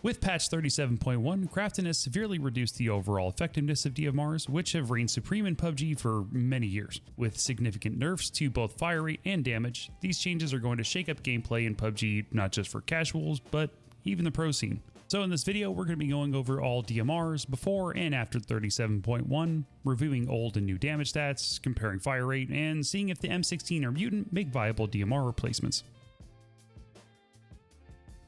With patch 37.1, Krafton has severely reduced the overall effectiveness of DMRs, which have reigned supreme in PUBG for many years. With significant nerfs to both fire rate and damage, these changes are going to shake up gameplay in PUBG not just for casuals, but even the pro scene. So in this video, we're going to be going over all DMRs before and after 37.1, reviewing old and new damage stats, comparing fire rate, and seeing if the M16 or Mutant make viable DMR replacements.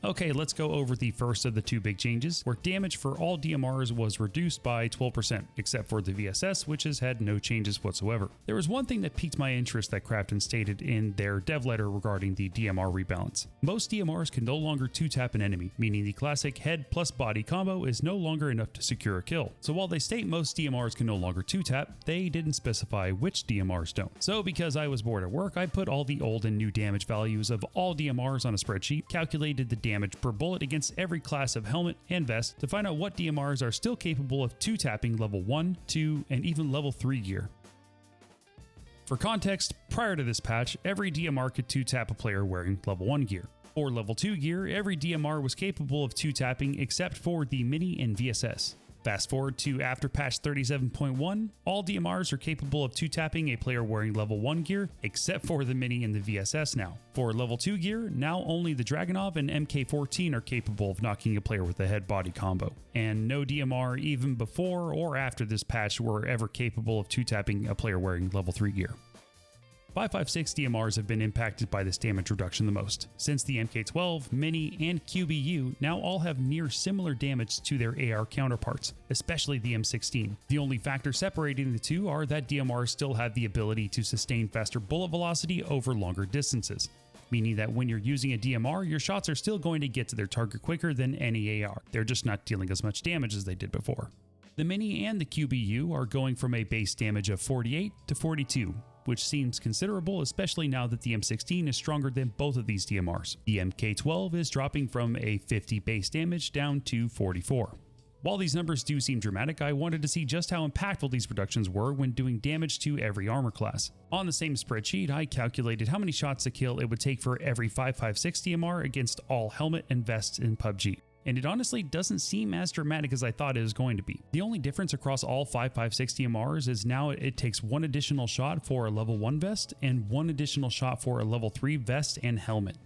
Okay, let's go over the first of the two big changes, where damage for all DMRs was reduced by 12%, except for the VSS, which has had no changes whatsoever. There was one thing that piqued my interest that Krafton stated in their dev letter regarding the DMR rebalance. Most DMRs can no longer 2-tap an enemy, meaning the classic head plus body combo is no longer enough to secure a kill. So while they state most DMRs can no longer 2-tap, they didn't specify which DMRs don't. So because I was bored at work, I put all the old and new damage values of all DMRs on a spreadsheet, calculated the damage per bullet against every class of helmet and vest to find out what DMRs are still capable of 2-tapping level 1, 2, and even level 3 gear. For context, prior to this patch, every DMR could 2-tap a player wearing level 1 gear. For level 2 gear, every DMR was capable of 2-tapping except for the Mini and VSS. Fast forward to after patch 37.1, all DMRs are capable of 2-tapping a player wearing level 1 gear, except for the Mini and the VSS now. For level 2 gear, now only the Dragunov and MK14 are capable of knocking a player with a head-body combo. And no DMR even before or after this patch were ever capable of 2-tapping a player wearing level 3 gear. 5.56 DMRs have been impacted by this damage reduction the most, since the MK12, Mini, and QBU now all have near similar damage to their AR counterparts, especially the M16. The only factor separating the two are that DMRs still have the ability to sustain faster bullet velocity over longer distances, meaning that when you're using a DMR, your shots are still going to get to their target quicker than any AR. They're just not dealing as much damage as they did before. The Mini and the QBU are going from a base damage of 48 to 42, which seems considerable, especially now that the M16 is stronger than both of these DMRs. The MK12 is dropping from a 50 base damage down to 44. While these numbers do seem dramatic, I wanted to see just how impactful these reductions were when doing damage to every armor class. On the same spreadsheet, I calculated how many shots to kill it would take for every 5.56 DMR against all helmet and vests in PUBG. And it honestly doesn't seem as dramatic as I thought it was going to be. The only difference across all 5.56 DMRs is now it takes one additional shot for a level 1 vest and one additional shot for a level 3 vest and helmet.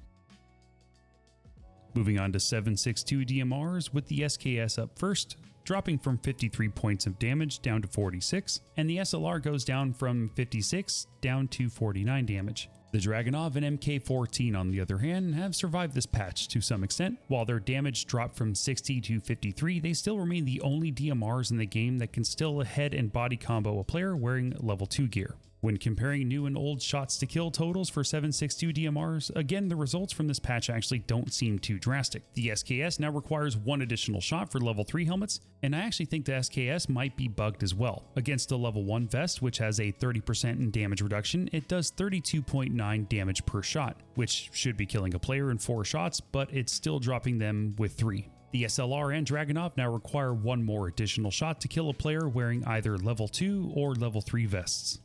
Moving on to 7.62 DMRs with the SKS up first, dropping from 53 points of damage down to 46, and the SLR goes down from 56 down to 49 damage. The Dragunov and MK14, on the other hand, have survived this patch to some extent. While their damage dropped from 60 to 53, they still remain the only DMRs in the game that can still head and body combo a player wearing level 2 gear. When comparing new and old shots to kill totals for 7.62 DMRs, again, the results from this patch actually don't seem too drastic. The SKS now requires one additional shot for level 3 helmets, and I actually think the SKS might be bugged as well. Against a level 1 vest, which has a 30% in damage reduction, it does 32.9 damage per shot, which should be killing a player in 4 shots, but it's still dropping them with 3. The SLR and Dragunov now require one more additional shot to kill a player wearing either level 2 or level 3 vests.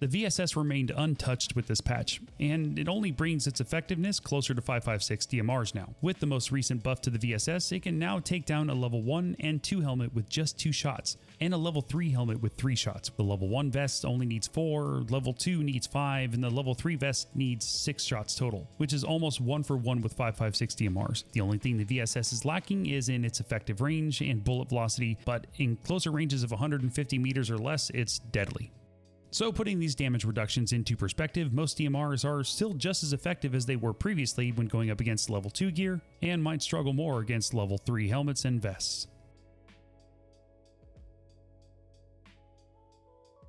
The VSS remained untouched with this patch, and it only brings its effectiveness closer to 5.56 DMRs now. With the most recent buff to the VSS, it can now take down a level 1 and 2 helmet with just 2 shots, and a level 3 helmet with 3 shots. The level 1 vest only needs 4, level 2 needs 5, and the level 3 vest needs 6 shots total, which is almost 1 for 1 with 5.56 DMRs. The only thing the VSS is lacking is in its effective range and bullet velocity, but in closer ranges of 150 meters or less, it's deadly. So putting these damage reductions into perspective, most DMRs are still just as effective as they were previously when going up against level 2 gear, and might struggle more against level 3 helmets and vests.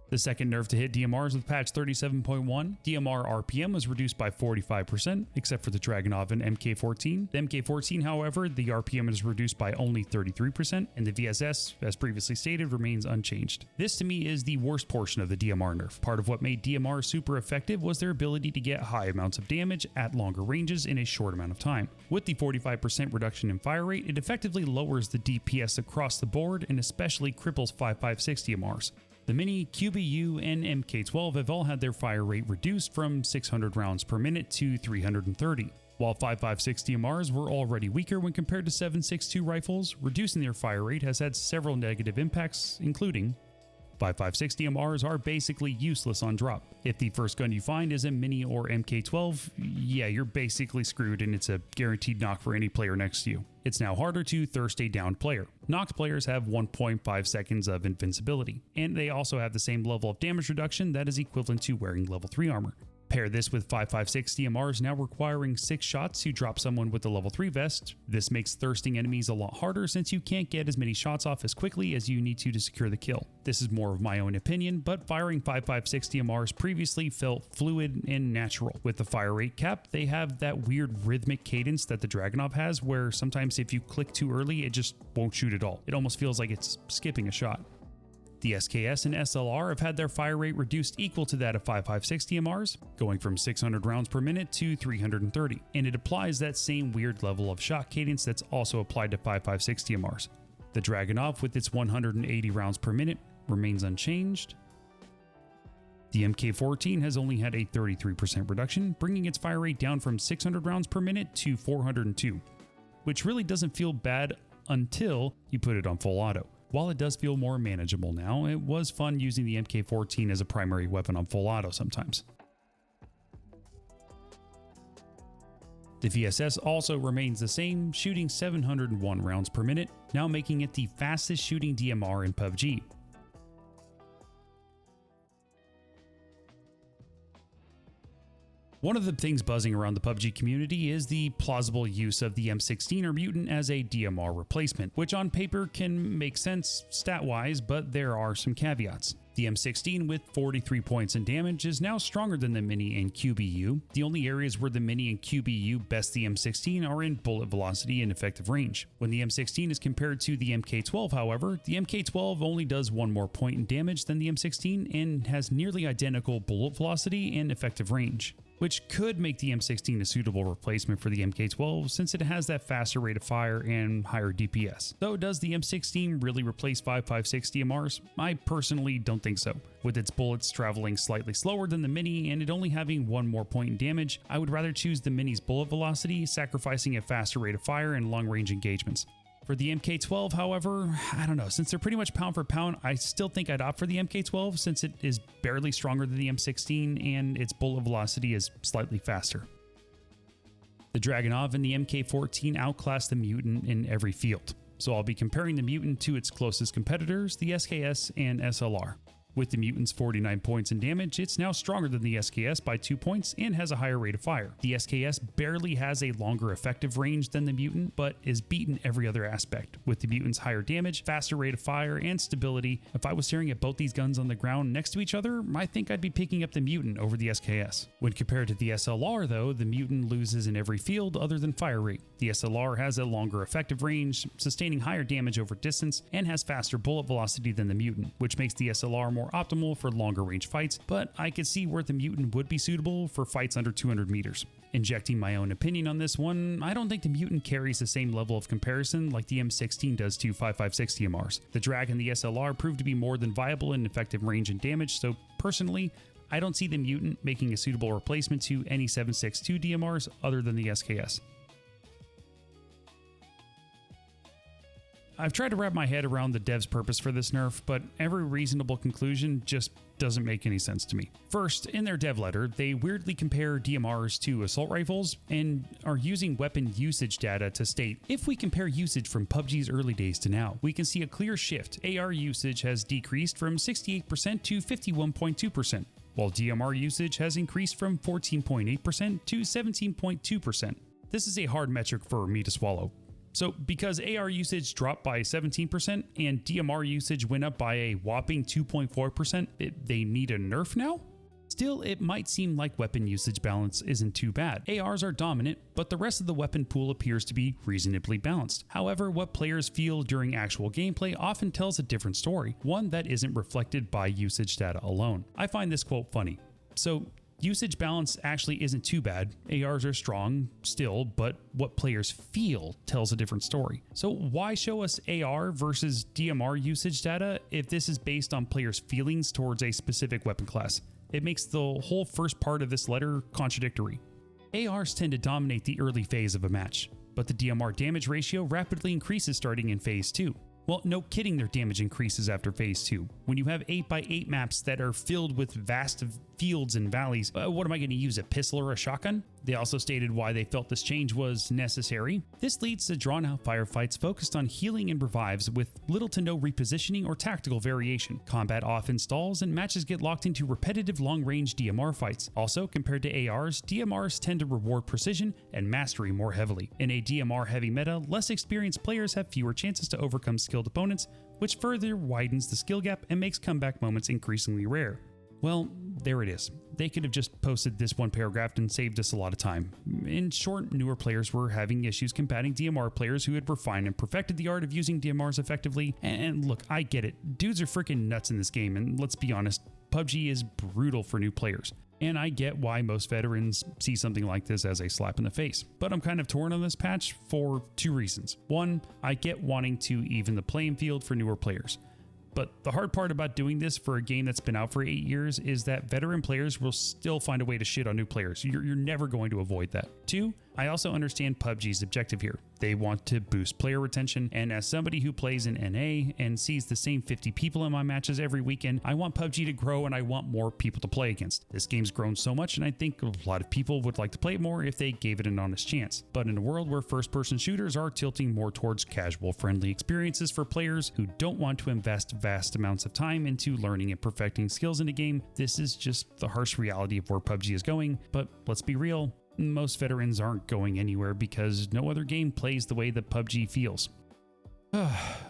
The second nerf to hit DMRs with patch 37.1, DMR RPM was reduced by 45%, except for the Dragunov and MK14. The MK14, however, the RPM is reduced by only 33%, and the VSS, as previously stated, remains unchanged. This to me is the worst portion of the DMR nerf. Part of what made DMR super effective was their ability to get high amounts of damage at longer ranges in a short amount of time. With the 45% reduction in fire rate, it effectively lowers the DPS across the board and especially cripples 5.56 DMRs. The Mini, QBU, and MK12 have all had their fire rate reduced from 600 rounds per minute to 330. While 5.56 DMRs were already weaker when compared to 7.62 rifles, reducing their fire rate has had several negative impacts, including 5.56 DMRs are basically useless on drop. If the first gun you find is a Mini or MK12, yeah, you're basically screwed and it's a guaranteed knock for any player next to you. It's now harder to thirst a downed player. Knocked players have 1.5 seconds of invincibility, and they also have the same level of damage reduction that is equivalent to wearing level 3 armor. Pair this with 5.56 DMRs now requiring 6 shots to drop someone with the level 3 vest. This makes thirsting enemies a lot harder since you can't get as many shots off as quickly as you need to secure the kill. This is more of my own opinion, but firing 5.56 DMRs previously felt fluid and natural. With the fire rate cap, they have that weird rhythmic cadence that the Dragunov has, where sometimes if you click too early, it just won't shoot at all. It almost feels like it's skipping a shot. The SKS and SLR have had their fire rate reduced equal to that of 5.56 DMRs, going from 600 rounds per minute to 330, and it applies that same weird level of shot cadence that's also applied to 5.56 DMRs. The Dragunov, with its 180 rounds per minute, remains unchanged. The MK14 has only had a 33% reduction, bringing its fire rate down from 600 rounds per minute to 402, which really doesn't feel bad until you put it on full auto. While it does feel more manageable now, it was fun using the MK14 as a primary weapon on full auto sometimes. The VSS also remains the same, shooting 701 rounds per minute, now making it the fastest shooting DMR in PUBG. One of the things buzzing around the PUBG community is the plausible use of the M16 or Mutant as a DMR replacement, which on paper can make sense stat-wise, but there are some caveats. The M16 with 43 points in damage is now stronger than the Mini and QBU. The only areas where the Mini and QBU best the M16 are in bullet velocity and effective range. When the M16 is compared to the MK12, however, the MK12 only does 1 more point in damage than the M16 and has nearly identical bullet velocity and effective range, which could make the M16 a suitable replacement for the MK12 since it has that faster rate of fire and higher DPS. Though does the M16 really replace 5.56 DMRs? I personally don't think so. With its bullets traveling slightly slower than the Mini and it only having 1 more point in damage, I would rather choose the Mini's bullet velocity, sacrificing a faster rate of fire and long range engagements. For the MK12, however, I don't know, since they're pretty much pound for pound, I still think I'd opt for the MK12 since it is barely stronger than the M16 and its bullet velocity is slightly faster. The Dragunov and the MK14 outclass the Mutant in every field, so I'll be comparing the Mutant to its closest competitors, the SKS and SLR. With the Mutant's 49 points in damage, it's now stronger than the SKS by 2 points and has a higher rate of fire. The SKS barely has a longer effective range than the Mutant, but is beaten every other aspect. With the Mutant's higher damage, faster rate of fire, and stability, if I was staring at both these guns on the ground next to each other, I think I'd be picking up the Mutant over the SKS. When compared to the SLR though, the Mutant loses in every field other than fire rate. The SLR has a longer effective range, sustaining higher damage over distance, and has faster bullet velocity than the Mutant, which makes the SLR more optimal for longer range fights, but I could see where the Mutant would be suitable for fights under 200 meters. Injecting my own opinion on this one, I don't think the Mutant carries the same level of comparison like the M16 does to 5.56 DMRs. The Drag and the SLR proved to be more than viable in effective range and damage, so personally, I don't see the Mutant making a suitable replacement to any 7.62 DMRs other than the SKS. I've tried to wrap my head around the dev's purpose for this nerf, but every reasonable conclusion just doesn't make any sense to me. First, in their dev letter, they weirdly compare DMRs to assault rifles and are using weapon usage data to state, if we compare usage from PUBG's early days to now, we can see a clear shift. AR usage has decreased from 68% to 51.2%, while DMR usage has increased from 14.8% to 17.2%. This is a hard metric for me to swallow. So because AR usage dropped by 17% and DMR usage went up by a whopping 2.4%, they need a nerf now? Still, it might seem like weapon usage balance isn't too bad. ARs are dominant, but the rest of the weapon pool appears to be reasonably balanced. However, what players feel during actual gameplay often tells a different story, one that isn't reflected by usage data alone. I find this quote funny. So, usage balance actually isn't too bad. ARs are strong still, but what players feel tells a different story. So why show us AR versus DMR usage data if this is based on players' feelings towards a specific weapon class? It makes the whole first part of this letter contradictory. ARs tend to dominate the early phase of a match, but the DMR damage ratio rapidly increases starting in Phase 2. Well, no kidding, their damage increases after Phase 2. When you have 8x8 maps that are filled with vast fields and valleys, what am I going to use, a pistol or a shotgun? They also stated why they felt this change was necessary. This leads to drawn-out firefights focused on healing and revives with little to no repositioning or tactical variation. Combat often stalls and matches get locked into repetitive long-range DMR fights. Also, compared to ARs, DMRs tend to reward precision and mastery more heavily. In a DMR-heavy meta, less experienced players have fewer chances to overcome skilled opponents, which further widens the skill gap and makes comeback moments increasingly rare. Well, there it is. They could have just posted this one paragraph and saved us a lot of time. In short, newer players were having issues combating DMR players who had refined and perfected the art of using DMRs effectively. And look, I get it. Dudes are freaking nuts in this game, and let's be honest, PUBG is brutal for new players. And I get why most veterans see something like this as a slap in the face. But I'm kind of torn on this patch for two reasons. One, I get wanting to even the playing field for newer players. But the hard part about doing this for a game that's been out for 8 years is that veteran players will still find a way to shit on new players. You're never going to avoid that. Two, I also understand PUBG's objective here. They want to boost player retention, and as somebody who plays in NA and sees the same 50 people in my matches every weekend, I want PUBG to grow and I want more people to play against. This game's grown so much, and I think a lot of people would like to play it more if they gave it an honest chance. But in a world where first-person shooters are tilting more towards casual, friendly experiences for players who don't want to invest vast amounts of time into learning and perfecting skills in a game, this is just the harsh reality of where PUBG is going. But let's be real, most veterans aren't going anywhere because no other game plays the way that PUBG feels.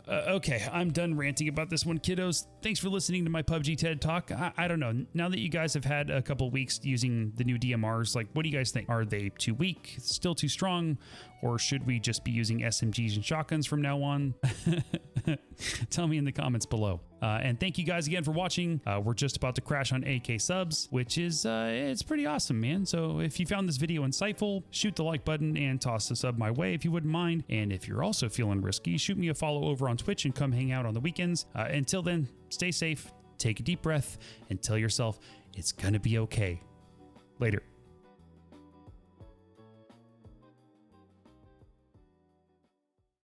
Okay, I'm done ranting about this one, kiddos. Thanks for listening to my PUBG TED Talk. I don't know, now that you guys have had a couple weeks using the new DMRs, like, what do you guys think? Are they too weak, still too strong, or should we just be using SMGs and shotguns from now on? Tell me in the comments below. And thank you guys again for watching. We're just about to crash on AK subs, which is, it's pretty awesome, man. So if you found this video insightful, shoot the like button and toss a sub my way if you wouldn't mind. And if you're also feeling risky, shoot me a follow over on Twitch and come hang out on the weekends. Until then, stay safe, take a deep breath, and tell yourself it's gonna be okay. Later.